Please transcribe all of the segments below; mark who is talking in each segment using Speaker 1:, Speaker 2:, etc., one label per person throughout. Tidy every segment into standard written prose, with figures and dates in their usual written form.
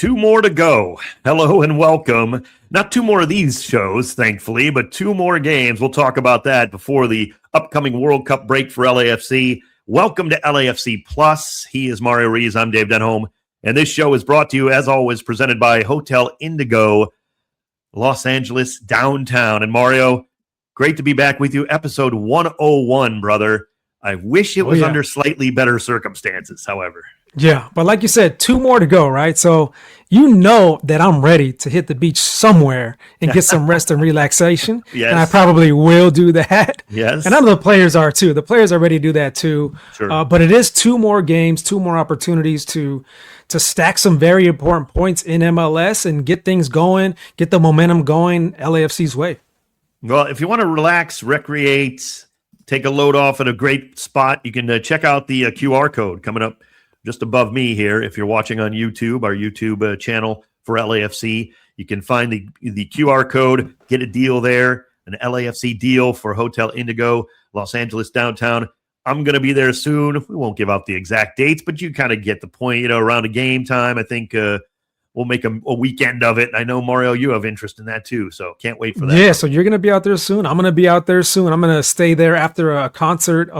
Speaker 1: 2 more to go. Hello and welcome. Not 2 more of these shows, thankfully, but 2 more games. We'll talk about that before the upcoming World Cup break for LAFC. Welcome to LAFC Plus. He is Mario Ruiz. I'm Dave Denholm. And this show is brought to you, as always, presented by Hotel Indigo, Los Angeles downtown. And Mario, great to be back with you. Episode 101, brother. I wish it was under slightly better circumstances, however.
Speaker 2: Yeah, but like you said, 2 more to go, right? So you know that I'm ready to hit the beach somewhere and get some rest and relaxation.
Speaker 1: Yes.
Speaker 2: And I probably will do that.
Speaker 1: Yes.
Speaker 2: And I know the players are too. The players are ready to do that too.
Speaker 1: Sure.
Speaker 2: But it is 2 more games, 2 more opportunities to stack some very important points in MLS and get things going, get the momentum going LAFC's way.
Speaker 1: Well, if you want to relax, recreate, take a load off at a great spot, you can check out the QR code coming up just above me here. If you're watching on YouTube, our YouTube channel for LAFC, you can find the QR code, get a deal there, an LAFC deal for Hotel Indigo, Los Angeles downtown. I'm going to be there soon. We won't give out the exact dates, but you kind of get the point. You know, around a game time, I think we'll make a weekend of it. I know, Mario, you have interest in that too, so can't wait for that.
Speaker 2: Yeah, so you're going to be out there soon. I'm going to be out there soon. I'm going to stay there after a concert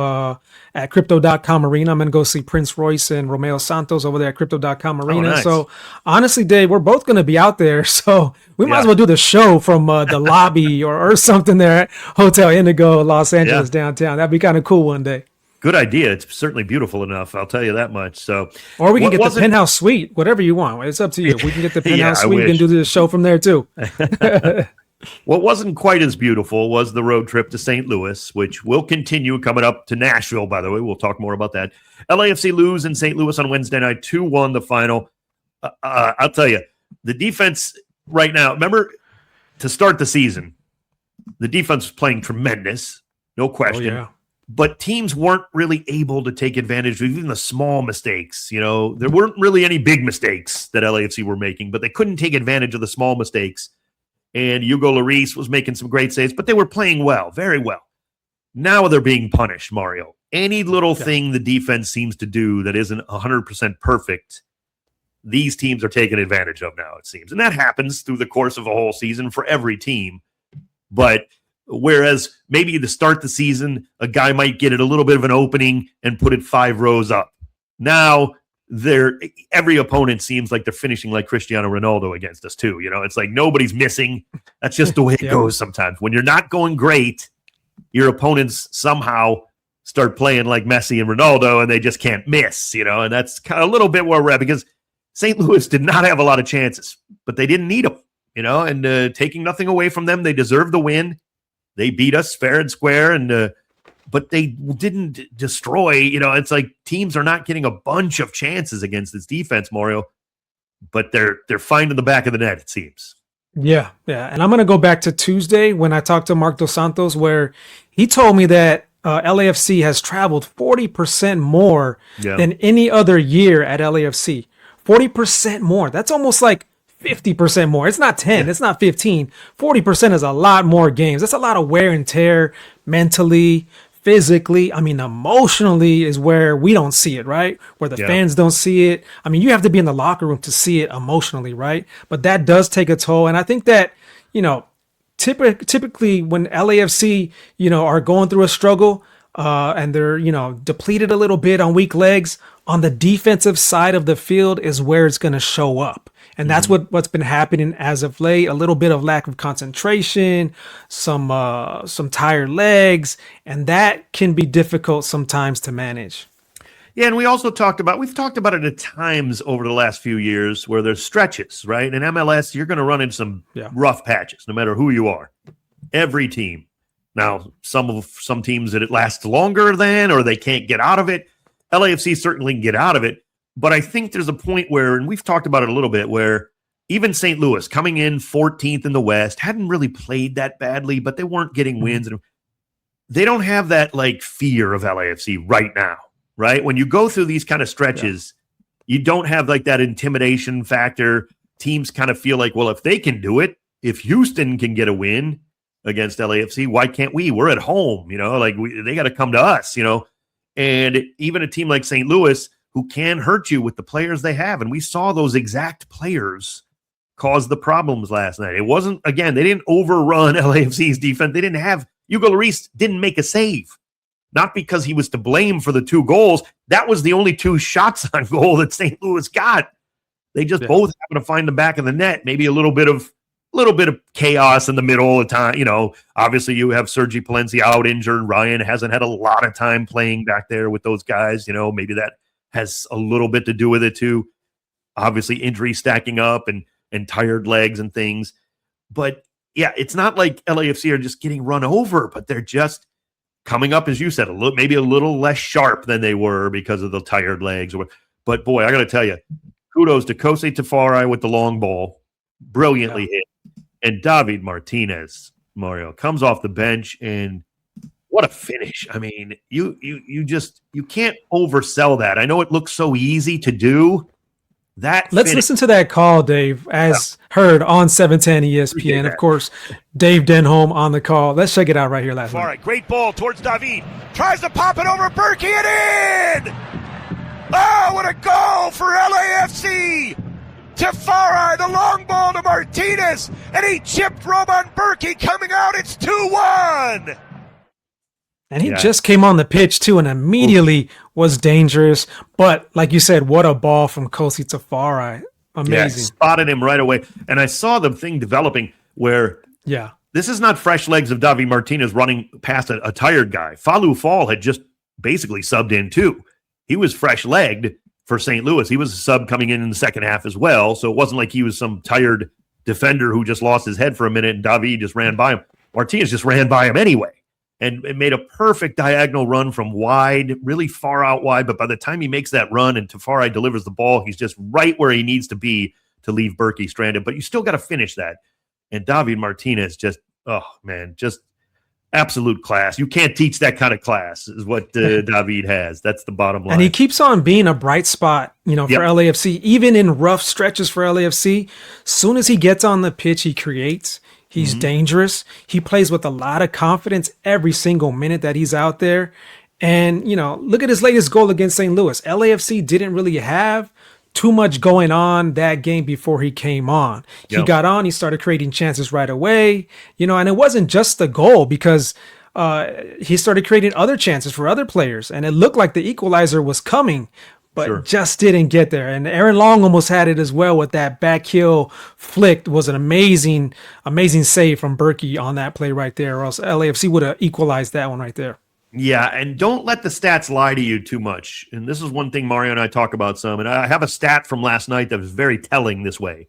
Speaker 2: at Crypto.com Arena. I'm going to go see Prince Royce and Romeo Santos over there at Crypto.com Arena.
Speaker 1: Nice.
Speaker 2: So honestly, Dave, we're both going to be out there. So we might as well do the show from the lobby or something there at Hotel Indigo, Los Angeles downtown. That'd be kind of cool one day.
Speaker 1: Good idea. It's certainly beautiful enough, I'll tell you that much. So,
Speaker 2: or we can get the penthouse suite, whatever you want. It's up to you. We can get the penthouse suite. We can do the show from there too.
Speaker 1: What wasn't quite as beautiful was the road trip to St. Louis, which will continue coming up to Nashville, by the way. We'll talk more about that. LAFC lose in St. Louis on Wednesday night, 2-1 the final. I'll tell you, the defense right now, remember, to start the season, the defense was playing tremendous, no question.
Speaker 2: Oh, yeah.
Speaker 1: But teams weren't really able to take advantage of even the small mistakes. You know, there weren't really any big mistakes that LAFC were making, but they couldn't take advantage of the small mistakes. And Hugo Lloris was making some great saves, but they were playing well, very well. Now they're being punished, Mario. Any little thing the defense seems to do that isn't 100% perfect, these teams are taking advantage of now, it seems. And that happens through the course of a whole season for every team. But whereas maybe to start the season, a guy might get it a little bit of an opening and put it 5 rows up. Now, every opponent seems like they're finishing like Cristiano Ronaldo against us too. You know, it's like nobody's missing. That's just the way it goes sometimes. When you're not going great, your opponents somehow start playing like Messi and Ronaldo, and they just can't miss, you know, and that's kind of a little bit where we're at because St. Louis did not have a lot of chances, but they didn't need them, you know, and taking nothing away from them, they deserved the win. They beat us fair and square, and but they didn't destroy. You know, it's like teams are not getting a bunch of chances against this defense, Mario, but they're finding the back of the net, it seems.
Speaker 2: Yeah. And I'm going to go back to Tuesday when I talked to Mark Dos Santos, where he told me that LAFC has traveled 40% more than any other year at LAFC. 40% more. That's almost like 50% more. It's not 10. It's not 15. 40% is a lot more games. That's a lot of wear and tear mentally, physically. I mean, emotionally is where we don't see it, right? Where the fans don't see it. I mean, you have to be in the locker room to see it emotionally, right? But that does take a toll. And I think that, you know, typically when LAFC, you know, are going through a struggle and they're, you know, depleted a little bit on weak legs, on the defensive side of the field is where it's going to show up. And that's what's been happening as of late. A little bit of lack of concentration, some tired legs, and that can be difficult sometimes to manage.
Speaker 1: Yeah, and we've talked about it at times over the last few years where there's stretches, right? In MLS, you're going to run into some rough patches, no matter who you are. Every team. Now, some teams that it lasts longer than, or they can't get out of it. LAFC certainly can get out of it. But I think there's a point where, and we've talked about it a little bit, where even St. Louis, coming in 14th in the West, hadn't really played that badly, but they weren't getting wins. And they don't have that, like, fear of LAFC right now, right? When you go through these kind of stretches, you don't have, like, that intimidation factor. Teams kind of feel like, well, if they can do it, if Houston can get a win against LAFC, why can't we? We're at home, you know? Like, they got to come to us, you know? And even a team like St. Louis, who can hurt you with the players they have. And we saw those exact players cause the problems last night. It wasn't, again, they didn't overrun LAFC's defense. They didn't have, Hugo Lloris didn't make a save. Not because he was to blame for the 2 goals. That was the only 2 shots on goal that St. Louis got. They just both happen to find the back of the net. Maybe a little bit of chaos in the middle of the time. You know, obviously you have Sergi Palencia out injured. Ryan hasn't had a lot of time playing back there with those guys. You know, maybe that has a little bit to do with it too. Obviously injuries stacking up and tired legs and things. But yeah, it's not like LAFC are just getting run over, but they're just coming up, as you said, maybe a little less sharp than they were because of the tired legs. But boy, I got to tell you, kudos to Kosei Tafari with the long ball, brilliantly hit, and David Martínez, Mario, comes off the bench, and what a finish! I mean, you can't oversell that. I know it looks so easy to do. Let's
Speaker 2: listen to that call, Dave, as heard on 710 ESPN. Yeah. Of course, Dave Denholm on the call. Let's check it out right here last night.
Speaker 3: All right, great ball towards David. Tries to pop it over Berkey and in! Oh, what a goal for LAFC! Tafari, the long ball to Martinez, and he chipped Roman Berkey coming out. It's 2-1!
Speaker 2: And he just came on the pitch, too, and immediately was dangerous. But, like you said, what a ball from Kosei Tafari. Amazing.
Speaker 1: Yeah, spotted him right away. And I saw the thing developing where this is not fresh legs of David Martínez running past a tired guy. Falou Fall had just basically subbed in, too. He was fresh-legged for St. Louis. He was a sub coming in the second half as well, so it wasn't like he was some tired defender who just lost his head for a minute and David just ran by him. Martinez just ran by him anyway. And it made a perfect diagonal run from wide, really far out wide. But by the time he makes that run and Tafari delivers the ball, he's just right where he needs to be to leave Berkey stranded. But you still got to finish that. And David Martínez just, just absolute class. You can't teach that kind of class is what David has. That's the bottom line.
Speaker 2: And he keeps on being a bright spot, for LAFC, even in rough stretches for LAFC. Soon as he gets on the pitch, he creates. He's dangerous. He plays with a lot of confidence every single minute that he's out there. And, look at his latest goal against St. Louis. LAFC didn't really have too much going on that game before he came on. He got on, he started creating chances right away, and it wasn't just the goal because he started creating other chances for other players. And it looked like the equalizer was coming, but just didn't get there. And Aaron Long almost had it as well with that back heel flick. Was an amazing save from Berkey on that play right there, or else LAFC would have equalized that one right there.
Speaker 1: Yeah, and don't let the stats lie to you too much. And this is one thing Mario and I talk about some, and I have a stat from last night that was very telling this way,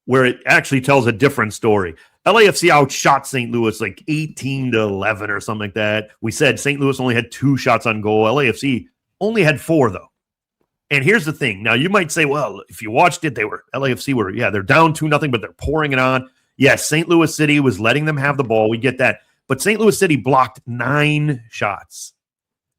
Speaker 1: where it actually tells a different story. LAFC outshot St. Louis like 18-11 or something like that. We said St. Louis only had 2 shots on goal. LAFC only had 4, though. And here's the thing. Now, you might say, well, if you watched it, LAFC were, they're down 2-0, but they're pouring it on. Yes, St. Louis City was letting them have the ball. We get that. But St. Louis City blocked 9 shots.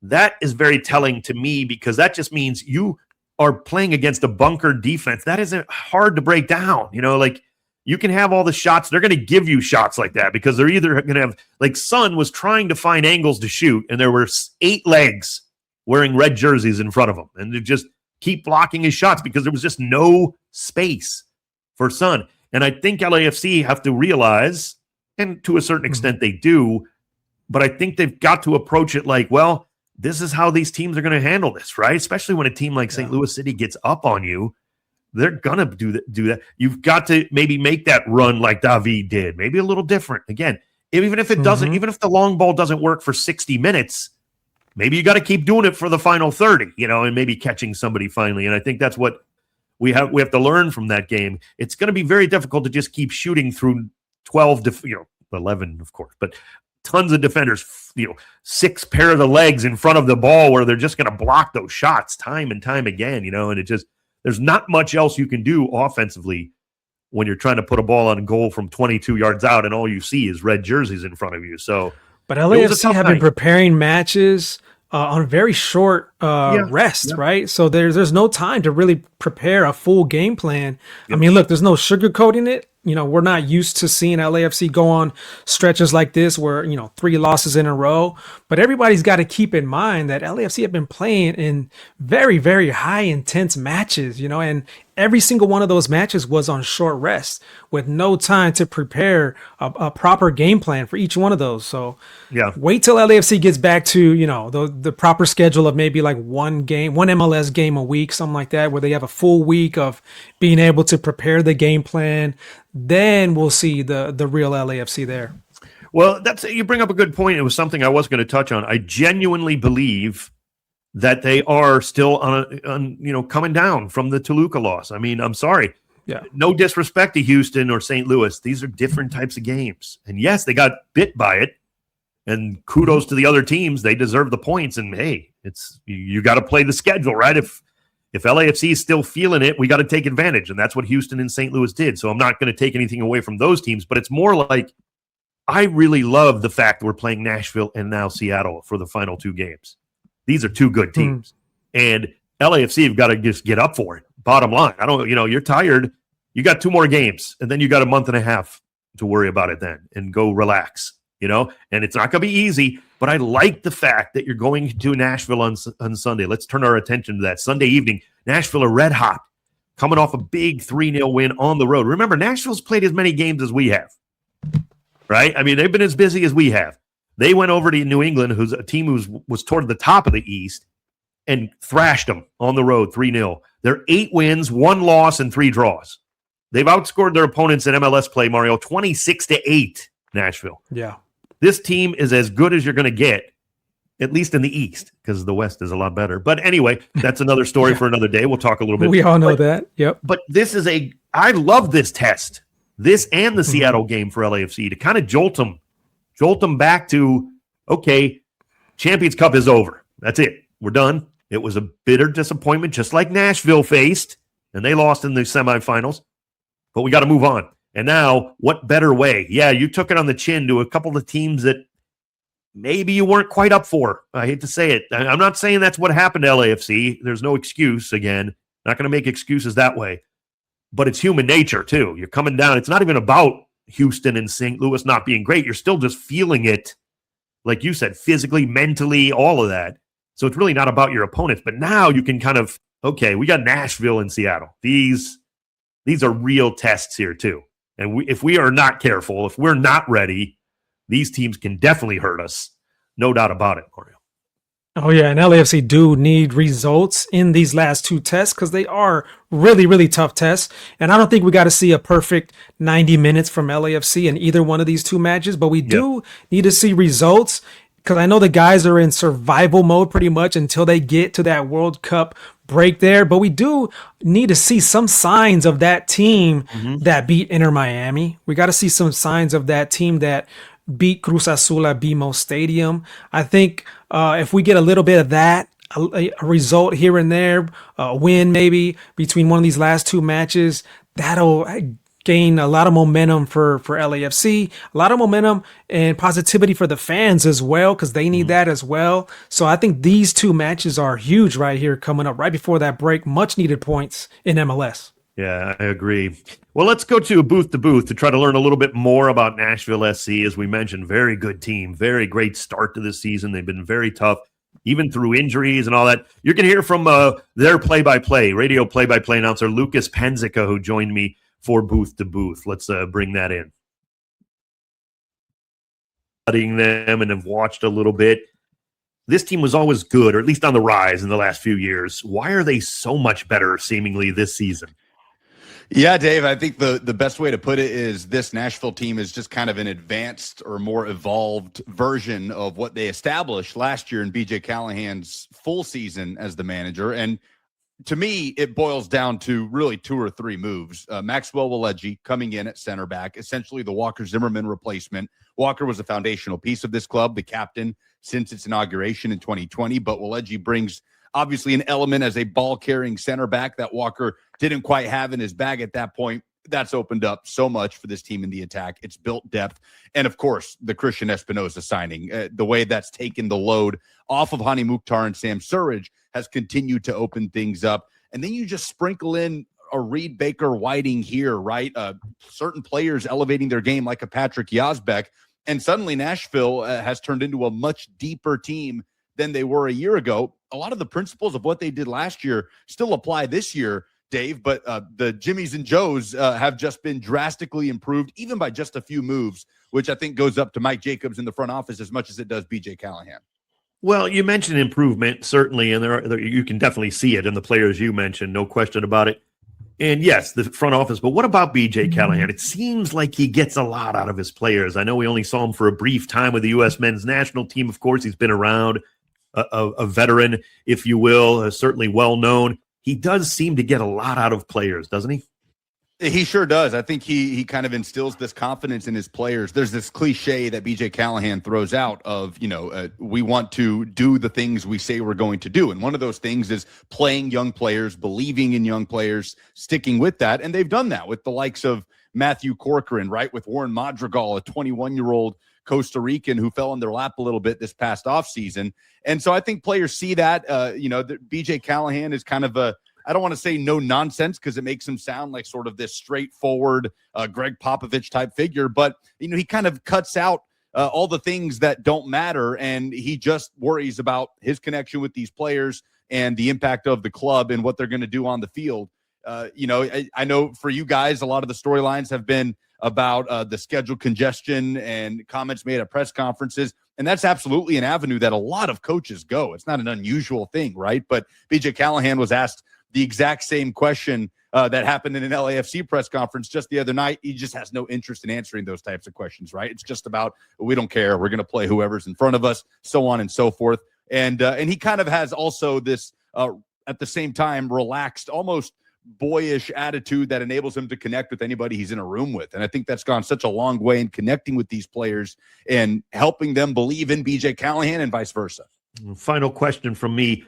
Speaker 1: That is very telling to me because that just means you are playing against a bunker defense. That isn't hard to break down. You can have all the shots. They're going to give you shots like that because they're either going to have, like Son was trying to find angles to shoot, and there were 8 legs wearing red jerseys in front of him. And they just keep blocking his shots because there was just no space for Son. And I think LAFC have to realize, and to a certain extent they do, but I think they've got to approach it like, well, this is how these teams are going to handle this, right? Especially when a team like St. Louis City gets up on you. They're going to do that. You've got to maybe make that run like David did, maybe a little different. Again, even if it doesn't, even if the long ball doesn't work for 60 minutes, maybe you got to keep doing it for the final 30, and maybe catching somebody finally. And I think that's what we have to learn from that game. It's going to be very difficult to just keep shooting through 12, 11, of course, but tons of defenders, 6 pair of the legs in front of the ball where they're just going to block those shots time and time again, and it just, there's not much else you can do offensively when you're trying to put a ball on goal from 22 yards out and all you see is red jerseys in front of you. So,
Speaker 2: but LAFC have been preparing matches on a very short rest, right? So there's no time to really prepare a full game plan. I mean, look, there's no sugarcoating it. we're not used to seeing LAFC go on stretches like this where, 3 losses in a row. But everybody's got to keep in mind that LAFC have been playing in very, very high intense matches, and every single one of those matches was on short rest with no time to prepare a proper game plan for each one of those. So wait till LAFC gets back to, the proper schedule of maybe like one MLS game a week, something like that, where they have a full week of being able to prepare the game plan. Then we'll see the real LAFC there.
Speaker 1: Well, you bring up a good point. It was something I was going to touch on. I genuinely believe that they are still coming down from the Toluca loss. I mean, I'm sorry.
Speaker 2: Yeah.
Speaker 1: No disrespect to Houston or St. Louis. These are different types of games. And yes, they got bit by it. And kudos to the other teams. They deserve the points. And hey, you got to play the schedule, right? If LAFC is still feeling it, we got to take advantage. And that's what Houston and St. Louis did. So I'm not going to take anything away from those teams, but it's more like I really love the fact that we're playing Nashville and now Seattle for the final 2 games. These are 2 good teams. And LAFC have got to just get up for it. Bottom line. You're tired. You got 2 more games, and then you got a month and a half to worry about it then and go relax, and it's not going to be easy, but I like the fact that you're going to Nashville on Sunday. Let's turn our attention to that. Sunday evening, Nashville are red hot, coming off a big 3-0 win on the road. Remember, Nashville's played as many games as we have, right? I mean, they've been as busy as we have. They went over to New England, who's a team who was toward the top of the East, and thrashed them on the road 3-0. They're 8 wins, 1 loss, and 3 draws. They've outscored their opponents in MLS play, Mario, 26-8, Nashville.
Speaker 2: Yeah.
Speaker 1: This team is as good as you're going to get, at least in the East, because the West is a lot better. But anyway, that's another story for another day. We'll talk a little bit.
Speaker 2: We all know that. Yep.
Speaker 1: But I love this test, this and the Seattle game for LAFC to kind of jolt them back to, okay, Champions Cup is over. That's it. We're done. It was a bitter disappointment, just like Nashville faced, and they lost in the semifinals. But we got to move on. And now, what better way? Yeah, you took it on the chin to a couple of teams that maybe you weren't quite up for. I hate to say it. I'm not saying that's what happened to LAFC. There's no excuse, again. Not going to make excuses that way. But it's human nature, too. You're coming down. It's not even about Houston and St. Louis not being great. You're still just feeling it, like you said, physically, mentally, all of that. So it's really not about your opponents. But now you can kind of, okay, we got Nashville and Seattle. These are real tests here, too. And if we are not careful, if we're not ready, these teams can definitely hurt us. No doubt about it, Mario.
Speaker 2: Oh, yeah, and LAFC do need results in these last 2 tests because they are really, really tough tests. And I don't think we got to see a perfect 90 minutes from LAFC in either one of these 2 matches, but we do need to see results because I know the guys are in survival mode pretty much until they get to that World Cup break there. But we do need to see some signs of that team that beat Inter Miami. We got to see some signs of that team that beat Cruz Azul at BMO Stadium. I think if we get a little bit of that, a result here and there, a win maybe between one of these last 2 matches, that'll gain a lot of momentum for LAFC, a lot of momentum and positivity for the fans as well, because they need that as well. So I think these 2 matches are huge right here coming up right before that break. Much needed points in MLS.
Speaker 1: Yeah, I agree. Well, let's go to booth to try to learn a little bit more about Nashville SC. As we mentioned, very good team, very great start to the season. They've been very tough, even through injuries and all that. You're going to hear from their radio play-by-play announcer, Lucas Penzica, who joined me for booth to booth. Let's bring that in. Studying them and have watched a little bit. This team was always good, or at least on the rise in the last few years. Why are they so much better, seemingly, this season?
Speaker 4: Yeah, Dave, I think the best way to put it is this Nashville team is just kind of an advanced or more evolved version of what they established last year in BJ Callahan's full season as the manager. And to me, it boils down to really 2 or 3 moves. Maxwell Waleji coming in at center back, essentially the Walker Zimmerman replacement. Walker was a foundational piece of this club, the captain since its inauguration in 2020, but Waleji brings obviously an element as a ball-carrying center back that Walker didn't quite have in his bag at that point. That's opened up so much for this team in the attack. It's built depth. And, of course, the Christian Espinoza signing, the way that's taken the load off of Hani Mukhtar and Sam Surridge has continued to open things up. And then you just sprinkle in a Reed Baker Whiting here, right? Certain players elevating their game like a Patrick Yazbek. And suddenly Nashville has turned into a much deeper team than they were a year ago. A lot of the principles of what they did last year still apply this year, Dave, but the Jimmies and Joes have just been drastically improved, even by just a few moves, which I think goes up to Mike Jacobs in the front office as much as it does BJ Callahan.
Speaker 1: Well, you mentioned improvement, certainly, and there you can definitely see it in the players you mentioned, no question about it. And yes, the front office, but what about BJ Callahan? It seems like he gets a lot out of his players. I know we only saw him for a brief time with the U.S. men's national team. Of course, he's been around, a veteran, if you will, certainly well-known. He does seem to get a lot out of players, doesn't he?
Speaker 4: He sure does. I think he kind of instills this confidence in his players. There's this cliche that BJ Callahan throws out of, we want to do the things we say we're going to do. And one of those things is playing young players, believing in young players, sticking with that. And they've done that with the likes of Matthew Corcoran, right? With Warren Madrigal, a 21-year-old Costa Rican who fell in their lap a little bit this past offseason. And so I think players see that, that BJ Callahan is kind of I don't want to say no nonsense because it makes him sound like sort of this straightforward Greg Popovich type figure. But, he kind of cuts out all the things that don't matter. And he just worries about his connection with these players and the impact of the club and what they're going to do on the field. I know for you guys, a lot of the storylines have been about the schedule congestion and comments made at press conferences. And that's absolutely an avenue that a lot of coaches go. It's not an unusual thing, right? But BJ Callahan was asked the exact same question that happened in an LAFC press conference just the other night. He just has no interest in answering those types of questions, right? It's just about, we don't care. We're going to play whoever's in front of us, so on and so forth. And he kind of has also this, at the same time, relaxed, almost boyish attitude that enables him to connect with anybody he's in a room with. And I think that's gone such a long way in connecting with these players and helping them believe in BJ Callahan and vice versa.
Speaker 1: Final question from me.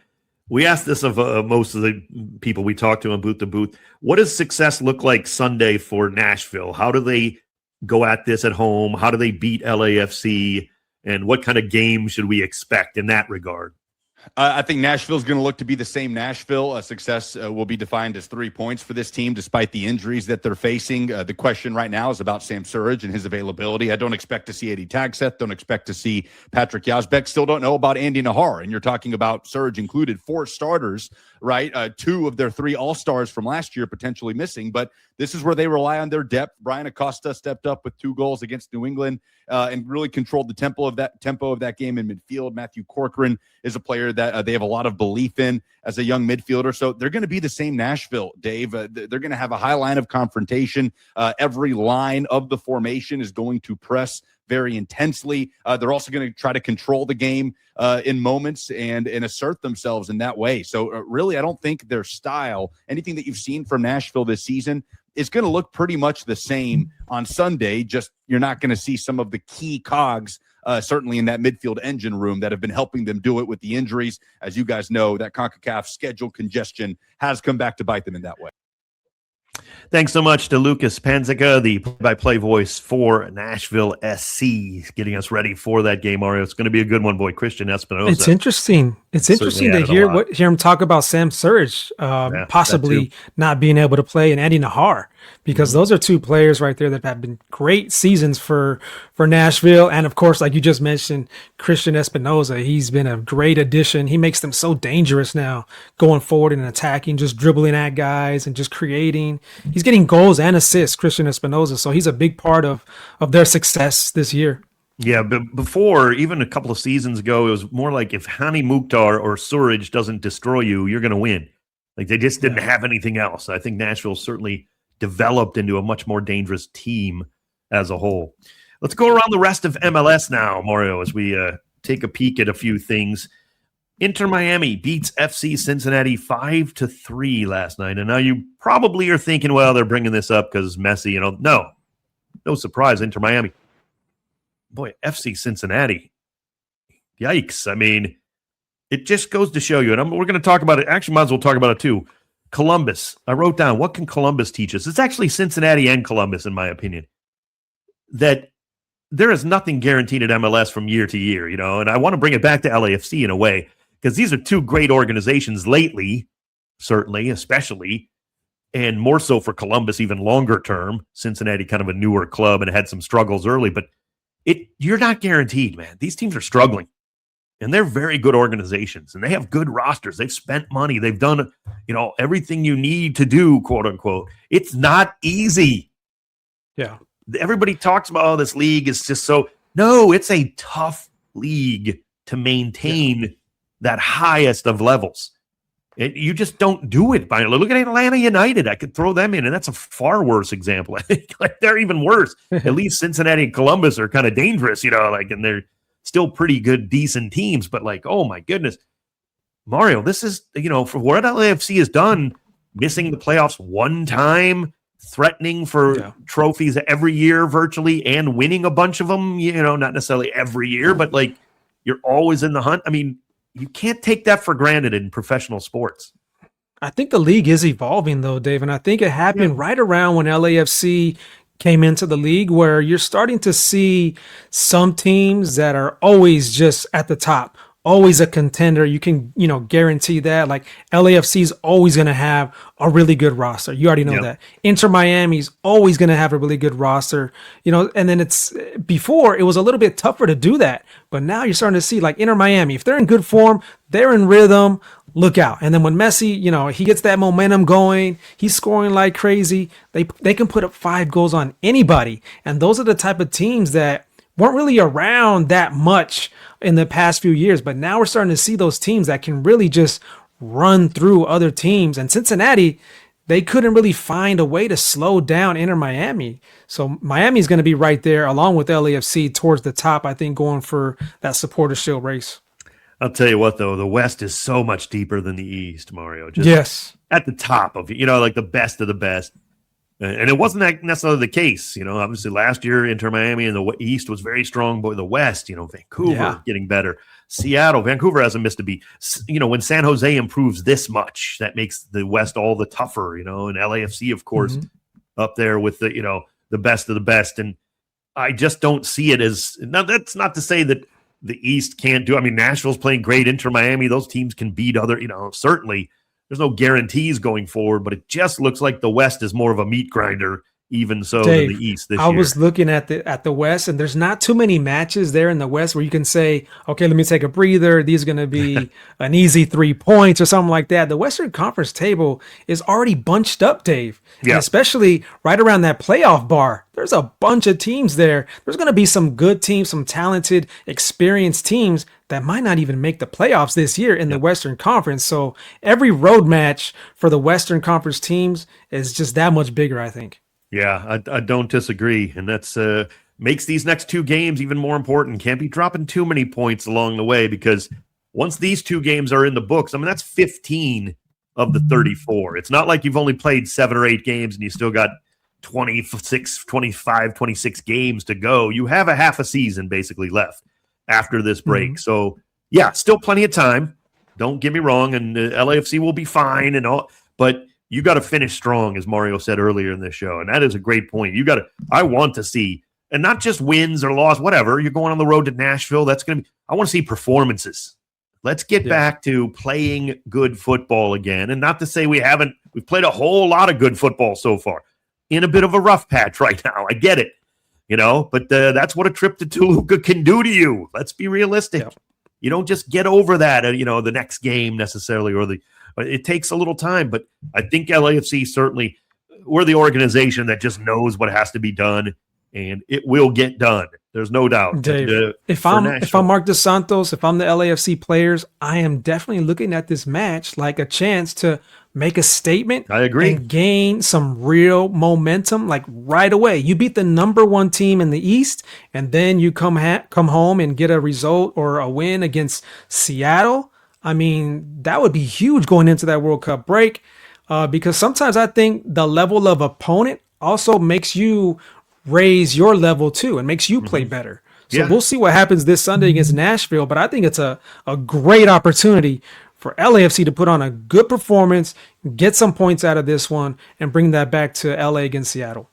Speaker 1: We asked this of most of the people we talked to on Booth to Booth. What does success look like Sunday for Nashville? How do they go at this at home? How do they beat LAFC? And what kind of game should we expect in that regard?
Speaker 4: I think Nashville's going to look to be the same Nashville. Success will be defined as 3 points for this team, despite the injuries that they're facing. The question right now is about Sam Surridge and his availability. I don't expect to see Eddie Tagseth. Don't expect to see Patrick Yazbek. Still don't know about Andy Nahar. And you're talking about Surridge included 4 starters, right? 2 of their 3 all-stars from last year potentially missing. But this is where they rely on their depth. Brian Acosta stepped up with 2 goals against New England and really controlled the tempo of that game in midfield. Matthew Corcoran is a player that they have a lot of belief in as a young midfielder. So they're going to be the same Nashville, Dave. They're going to have a high line of confrontation. Every line of the formation is going to press very intensely. They're also going to try to control the game in moments and assert themselves in that way. So really, I don't think their style, anything that you've seen from Nashville this season, is going to look pretty much the same on Sunday. Just you're not going to see some of the key cogs, certainly in that midfield engine room, that have been helping them do it with the injuries. As you guys know, that CONCACAF schedule congestion has come back to bite them in that way.
Speaker 1: Thanks so much to Lucas Panzica, the play-by-play voice for Nashville SC, getting us ready for that game, Mario. It's going to be a good one, boy. Christian Espinosa.
Speaker 2: It's interesting. It's interesting to hear him talk about Sam Surridge possibly not being able to play, and Andy Nahar, because those are 2 players right there that have been great seasons for Nashville. And of course, like you just mentioned, Christian Espinosa, he's been a great addition. He makes them so dangerous now going forward and attacking, just dribbling at guys and just creating. He's getting goals and assists, Christian Espinosa. So he's a big part of their success this year.
Speaker 1: Yeah, but before, even a couple of seasons ago, it was more like if Hani Mukhtar or Surridge doesn't destroy you, you're going to win. Like they just didn't have anything else. I think Nashville certainly developed into a much more dangerous team as a whole. Let's go around the rest of MLS now, Mario, as we take a peek at a few things. Inter Miami beats FC Cincinnati 5-3 last night. And now you probably are thinking, well, they're bringing this up because Messi, no surprise, Inter Miami. Boy, FC Cincinnati. Yikes. I mean, it just goes to show you, and we're going to talk about it. Actually, might as well talk about it too. Columbus. I wrote down, what can Columbus teach us? It's actually Cincinnati and Columbus, in my opinion, that there is nothing guaranteed at MLS from year to year, and I want to bring it back to LAFC in a way, because these are 2 great organizations lately, certainly, especially. and more so for Columbus, even longer term. Cincinnati, kind of a newer club and had some struggles early, but you're not guaranteed, man. These teams are struggling, and they're very good organizations, and they have good rosters. They've spent money. They've done, everything you need to do, quote unquote. It's not easy.
Speaker 2: Yeah.
Speaker 1: Everybody talks about, this league is just so. No, it's a tough league to maintain that highest of levels. You just don't do it. Look at Atlanta United. I could throw them in, and that's a far worse example. I think they're even worse. At least Cincinnati and Columbus are kind of dangerous, and they're still pretty good, decent teams. But oh my goodness, Mario, this is, for what LAFC has done, missing the playoffs one time, threatening for trophies every year virtually, and winning a bunch of them, not necessarily every year, but you're always in the hunt. I mean, you can't take that for granted in professional sports.
Speaker 2: I think the league is evolving, though, Dave, and I think it happened right around when LAFC came into the league, where you're starting to see some teams that are always just at the top, always a contender. You can, guarantee that. Like LAFC is always going to have a really good roster. You already know that. Inter Miami's always going to have a really good roster, and then before it was a little bit tougher to do that. But now you're starting to see like Inter Miami, if they're in good form, they're in rhythm, look out. And then when Messi, he gets that momentum going, he's scoring like crazy. They can put up 5 goals on anybody. And those are the type of teams that weren't really around that much in the past few years, but now we're starting to see those teams that can really just run through other teams. And Cincinnati, they couldn't really find a way to slow down Inter Miami. So Miami's going to be right there along with LAFC towards the top, I think, going for that Supporter Shield race.
Speaker 1: I'll tell you what, though, the West is so much deeper than the East, Mario. Just
Speaker 2: yes.
Speaker 1: At the top of it, like the best of the best. And it wasn't that necessarily the case. Obviously last year, Inter Miami in the East was very strong, but the West, Vancouver getting better. Seattle, Vancouver hasn't missed a beat. When San Jose improves this much, that makes the West all the tougher, and LAFC, of course, up there with the best of the best. And I just don't see it as, now that's not to say that the East can't do, Nashville's playing great. Inter Miami, those teams can beat other, certainly. There's no guarantees going forward, but it just looks like the West is more of a meat grinder, even so,
Speaker 2: Dave,
Speaker 1: than the East this year.
Speaker 2: I was looking at the West, and there's not too many matches there in the West where you can say, okay, let me take a breather. These are going to be an easy 3 points or something like that. The Western Conference table is already bunched up, Dave. Yeah. And especially right around that playoff bar. There's a bunch of teams there. There's going to be some good teams, some talented, experienced teams that might not even make the playoffs this year in the Western Conference. So every road match for the Western Conference teams is just that much bigger, I think.
Speaker 1: Yeah, I don't disagree. And that's makes these next 2 games even more important. Can't be dropping too many points along the way, because once these 2 games are in the books, that's 15 of the 34. It's not like you've only played 7 or 8 games and you still got 26, 25, 26 games to go. You have a half a season basically left after this break. So, yeah, still plenty of time. Don't get me wrong, and LAFC will be fine and all, but you got to finish strong, as Mario said earlier in this show, and that is a great point. I want to see, and not just wins or loss, whatever. You're going on the road to Nashville. I want to see performances. Let's get back to playing good football again, and not to say we've played a whole lot of good football so far. In a bit of a rough patch right now. I get it, but that's what a trip to Toluca can do to you. Let's be realistic. Yeah. You don't just get over that, the next game necessarily, it takes a little time. But I think LAFC certainly, we're the organization that just knows what has to be done, and it will get done. There's no doubt.
Speaker 2: Dave, if I'm Marc Dos Santos, if I'm the LAFC players, I am definitely looking at this match like a chance to make a statement.
Speaker 1: I agree.
Speaker 2: And gain some real momentum, like right away. You beat the number 1 team in the East, and then you come home and get a result or a win against Seattle. That would be huge going into that World Cup break, because sometimes I think the level of opponent also makes you raise your level too and makes you play better. So we'll see what happens this Sunday against Nashville, but I think it's a great opportunity for LAFC to put on a good performance, get some points out of this one, and bring that back to LA against Seattle.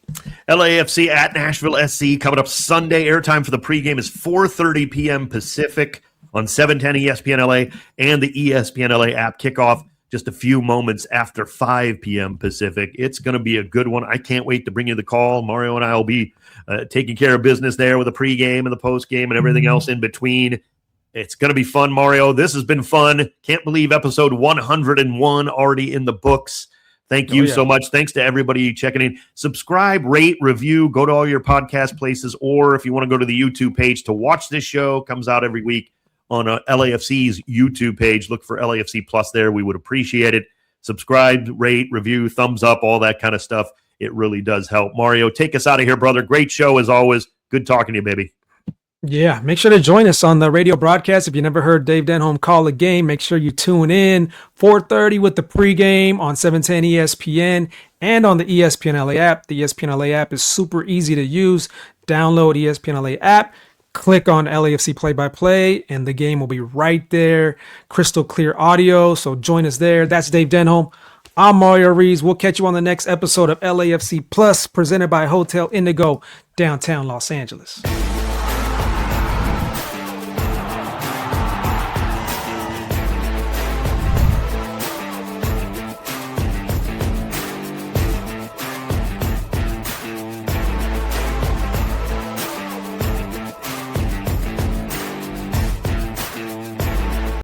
Speaker 1: LAFC at Nashville SC coming up Sunday. Airtime for the pregame is 4:30 p.m. Pacific on 710 ESPN LA and the ESPN LA app. Kickoff just a few moments after 5 p.m. Pacific. It's going to be a good one. I can't wait to bring you the call. Mario and I will be taking care of business there with the pregame and the postgame and everything else in between. It's going to be fun, Mario. This has been fun. Can't believe episode 101 already in the books. Thank you so much. Thanks to everybody checking in. Subscribe, rate, review, go to all your podcast places, or if you want to go to the YouTube page to watch this show, comes out every week on LAFC's YouTube page. Look for LAFC Plus there. We would appreciate it. Subscribe, rate, review, thumbs up, all that kind of stuff. It really does help. Mario, take us out of here, brother. Great show as always. Good talking to you, baby.
Speaker 2: Yeah, make sure to join us on the radio broadcast. If you never heard Dave Denholm call a game, make sure you tune in 4:30 with the pregame on 710 ESPN and on the ESPN LA app. The ESPN LA app is super easy to use. Download ESPN LA app, click on LAFC play-by-play, and the game will be right there. Crystal clear audio, so join us there. That's Dave Denholm. I'm Mario Ruiz. We'll catch you on the next episode of LAFC Plus, presented by Hotel Indigo, downtown Los Angeles.